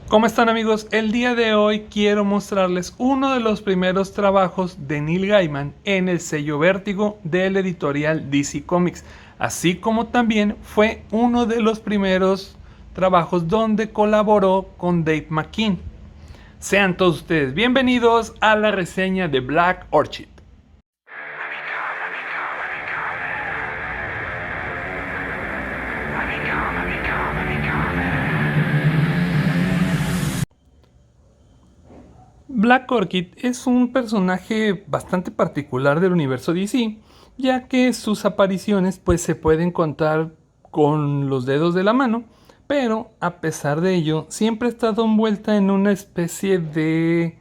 ¿Cómo están, amigos? El día de hoy quiero mostrarles uno de los primeros trabajos de Neil Gaiman en el sello Vértigo del editorial DC Comics, así como también fue uno de los primeros trabajos donde colaboró con Dave McKean. Sean todos ustedes bienvenidos a la reseña de Black Orchid. Black Orchid es un personaje bastante particular del universo DC, ya que sus apariciones pues se pueden contar con los dedos de la mano, pero a pesar de ello siempre ha estado envuelta en una especie de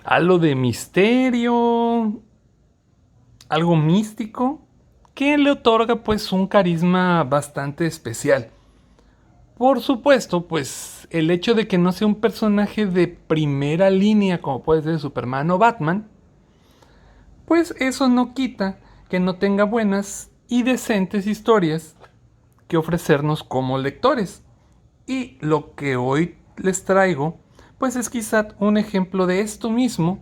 halo de misterio, algo místico, que le otorga pues un carisma bastante especial. Por supuesto, pues el hecho de que no sea un personaje de primera línea como puede ser Superman o Batman, pues eso no quita que no tenga buenas y decentes historias que ofrecernos como lectores. Y lo que hoy les traigo, pues es quizá un ejemplo de esto mismo,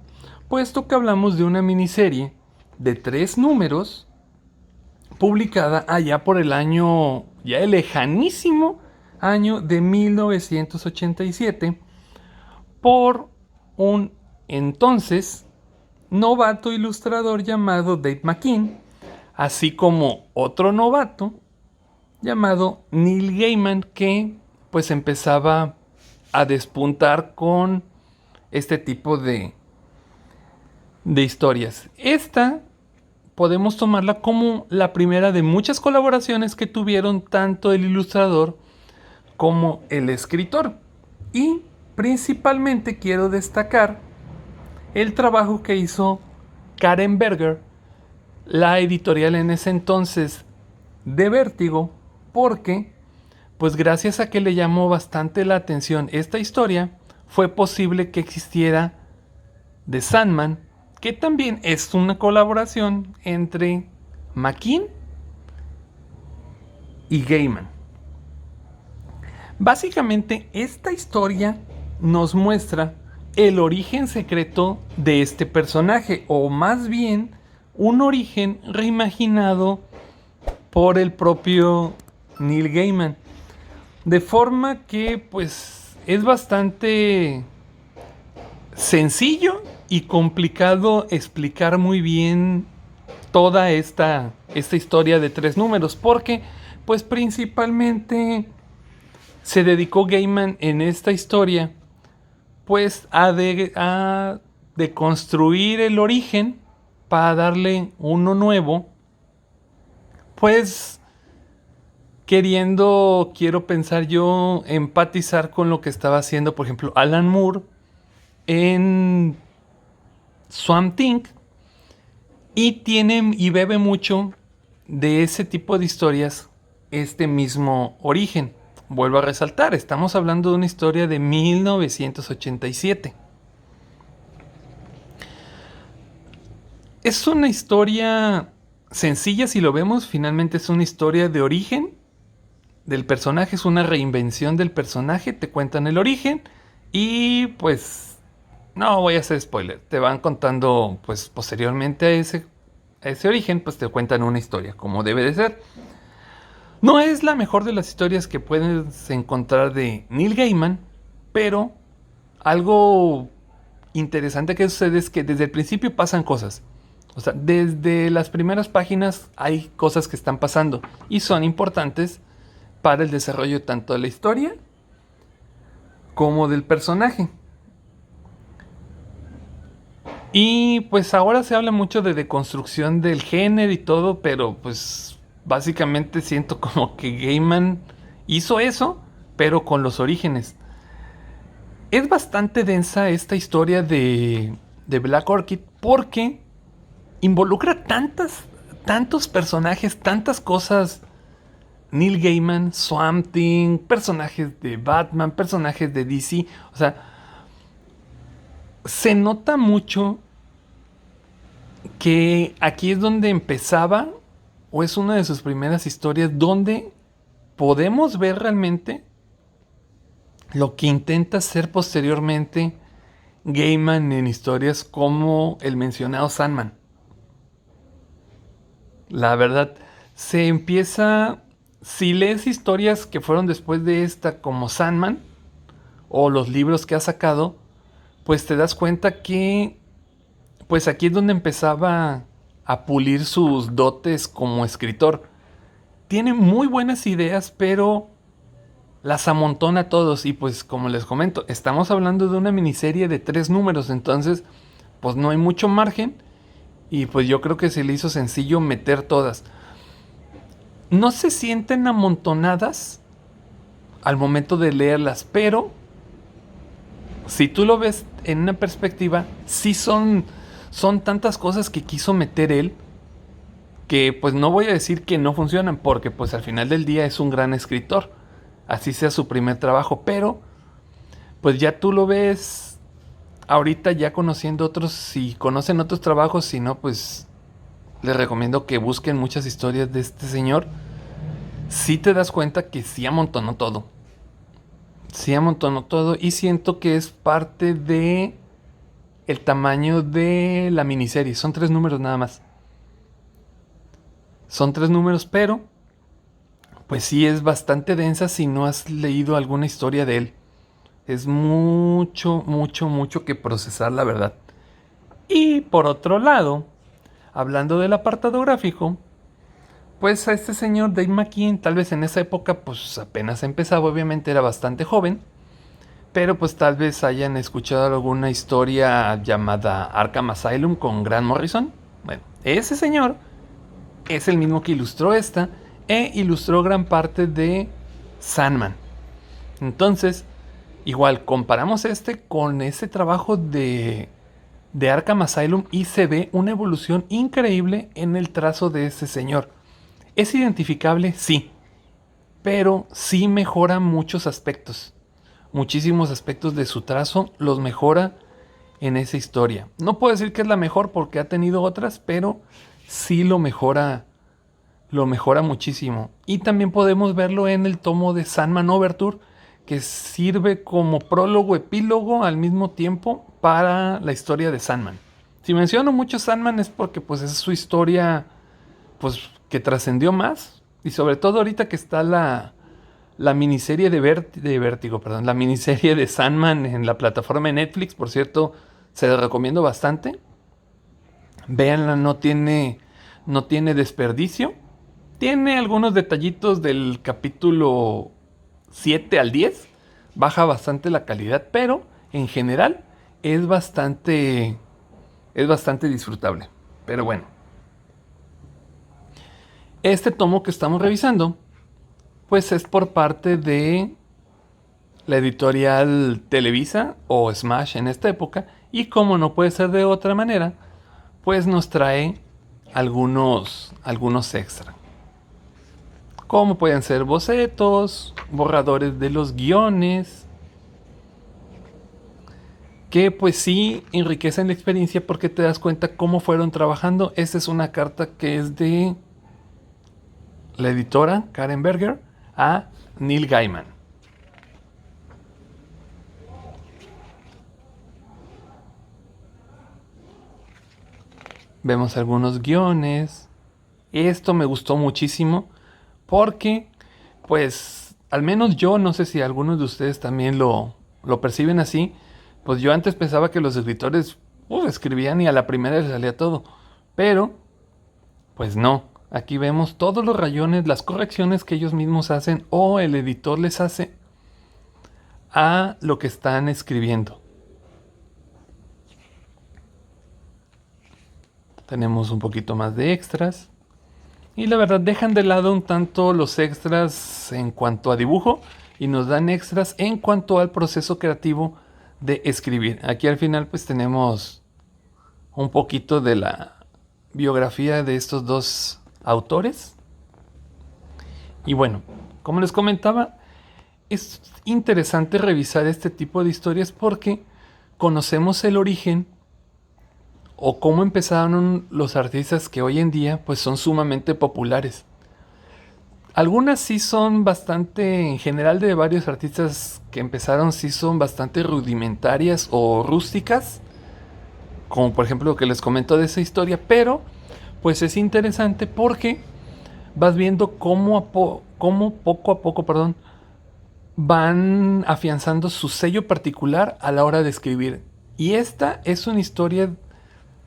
puesto que hablamos de una miniserie de 3 números, publicada allá por el año, ya el lejanísimo año de 1987, por un entonces novato ilustrador llamado Dave McKean, así como otro novato llamado Neil Gaiman, que pues empezaba a despuntar con este tipo de historias. Esta podemos tomarla como la primera de muchas colaboraciones que tuvieron tanto el ilustrador como el escritor. Y principalmente quiero destacar el trabajo que hizo Karen Berger, la editorial en ese entonces de Vértigo, porque pues gracias a que le llamó bastante la atención esta historia, fue posible que existiera The Sandman, que también es una colaboración entre McKean y Gaiman. Básicamente, esta historia nos muestra el origen secreto de este personaje, o más bien un origen reimaginado por el propio Neil Gaiman, de forma que pues es bastante sencillo y complicado explicar muy bien toda esta historia de 3 números, porque pues principalmente se dedicó Gaiman en esta historia pues a deconstruir el origen para darle uno nuevo, pues quiero pensar yo, empatizar con lo que estaba haciendo, por ejemplo, Alan Moore en Swamp Thing, y bebe mucho de ese tipo de historias este mismo origen. Vuelvo a resaltar, estamos hablando de una historia de 1987. Es una historia sencilla si lo vemos, finalmente es una historia de origen del personaje, es una reinvención del personaje, te cuentan el origen y pues no voy a hacer spoiler, te van contando pues posteriormente a ese origen, pues te cuentan una historia como debe de ser. No es la mejor de las historias que puedes encontrar de Neil Gaiman, pero algo interesante que sucede es que desde el principio pasan cosas. O sea, desde las primeras páginas hay cosas que están pasando y son importantes para el desarrollo tanto de la historia como del personaje. Y pues ahora se habla mucho de deconstrucción del género y todo, pero pues básicamente siento como que Gaiman hizo eso, pero con los orígenes. Es bastante densa esta historia de Black Orchid porque involucra tantos personajes, tantas cosas. Neil Gaiman, Swamp Thing, personajes de Batman, personajes de DC. O sea, se nota mucho que aquí es donde empezaba, o es una de sus primeras historias, donde podemos ver realmente lo que intenta hacer posteriormente Gaiman en historias como el mencionado Sandman. La verdad, se empieza, si lees historias que fueron después de esta como Sandman, o los libros que ha sacado, pues te das cuenta que pues aquí es donde empezaba a pulir sus dotes como escritor. Tiene muy buenas ideas, pero las amontona a todos. Y pues como les comento, estamos hablando de una miniserie de 3 números, entonces pues no hay mucho margen. Y pues yo creo que se le hizo sencillo meter todas. No se sienten amontonadas al momento de leerlas, pero si tú lo ves en una perspectiva, sí son tantas cosas que quiso meter él, que pues no voy a decir que no funcionan, porque pues al final del día es un gran escritor, así sea su primer trabajo, pero pues ya tú lo ves ahorita ya conociendo otros, si conocen otros trabajos, si no pues les recomiendo que busquen muchas historias de este señor. Sí te das cuenta que sí amontonó todo. Sí amontonó todo y siento que es parte de el tamaño de la miniserie. Son 3 números nada más. Son 3 números, pero pues sí es bastante densa si no has leído alguna historia de él. Es mucho, mucho, mucho que procesar, la verdad. Y por otro lado, hablando del apartado gráfico, pues a este señor Dave McKean, tal vez en esa época pues apenas empezaba, obviamente era bastante joven, pero pues tal vez hayan escuchado alguna historia llamada Arkham Asylum con Grant Morrison. Bueno, ese señor es el mismo que ilustró esta e ilustró gran parte de Sandman. Entonces, igual comparamos este con ese trabajo de Arkham Asylum y se ve una evolución increíble en el trazo de ese señor. ¿Es identificable? Sí, pero sí mejora muchos aspectos. Muchísimos aspectos de su trazo los mejora en esa historia. No puedo decir que es la mejor porque ha tenido otras, pero sí lo mejora muchísimo. Y también podemos verlo en el tomo de Sandman Overture, que sirve como prólogo, epílogo al mismo tiempo para la historia de Sandman. Si menciono mucho Sandman es porque pues es su historia pues que trascendió más, y sobre todo ahorita que está la miniserie de Vértigo, perdón, la miniserie de Sandman en la plataforma de Netflix, por cierto, se la recomiendo bastante. Véanla, no tiene desperdicio. Tiene algunos detallitos del capítulo 7 al 10. Baja bastante la calidad, pero en general es bastante disfrutable. Pero bueno, este tomo que estamos revisando, pues es por parte de la editorial Televisa o Smash en esta época. Y como no puede ser de otra manera, pues nos trae algunos extra. Como pueden ser bocetos, borradores de los guiones, que pues sí enriquecen la experiencia porque te das cuenta cómo fueron trabajando. Esta es una carta que es de la editora Karen Berger a Neil Gaiman. Vemos algunos guiones. Esto me gustó muchísimo porque, pues, al menos yo, no sé si algunos de ustedes también lo perciben así, pues yo antes pensaba que los escritores escribían y a la primera les salía todo. Pero, pues no. Aquí vemos todos los rayones, las correcciones que ellos mismos hacen o el editor les hace a lo que están escribiendo. Tenemos un poquito más de extras. Y la verdad dejan de lado un tanto los extras en cuanto a dibujo y nos dan extras en cuanto al proceso creativo de escribir. Aquí al final pues tenemos un poquito de la biografía de estos dos autores. Y bueno, como les comentaba, es interesante revisar este tipo de historias porque conocemos el origen o cómo empezaron los artistas que hoy en día pues son sumamente populares. Algunas sí son bastante, en general de varios artistas que empezaron sí son bastante rudimentarias o rústicas, como por ejemplo lo que les comento de esa historia, pero pues es interesante porque vas viendo cómo poco a poco, van afianzando su sello particular a la hora de escribir. Y esta es una historia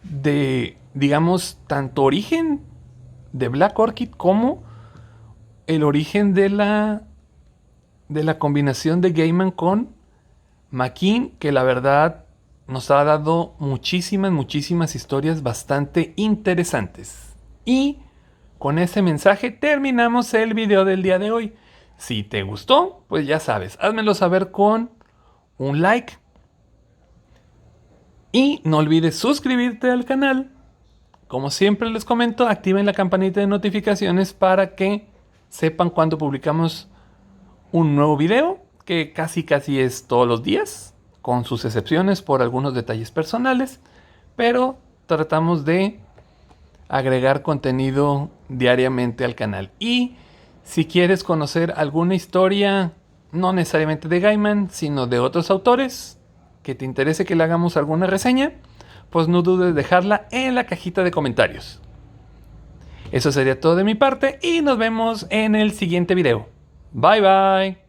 de, digamos, tanto origen de Black Orchid como el origen de la combinación de Gaiman con McKean, que la verdad nos ha dado muchísimas historias bastante interesantes. Y con ese mensaje terminamos el video del día de hoy. Si te gustó, pues ya sabes, házmelo saber con un like. Y no olvides suscribirte al canal. Como siempre les comento, activen la campanita de notificaciones para que sepan cuando publicamos un nuevo video, que casi es todos los días, con sus excepciones por algunos detalles personales, pero tratamos de agregar contenido diariamente al canal. Y si quieres conocer alguna historia, no necesariamente de Gaiman, sino de otros autores, que te interese que le hagamos alguna reseña, pues no dudes en dejarla en la cajita de comentarios. Eso sería todo de mi parte y nos vemos en el siguiente video. Bye bye.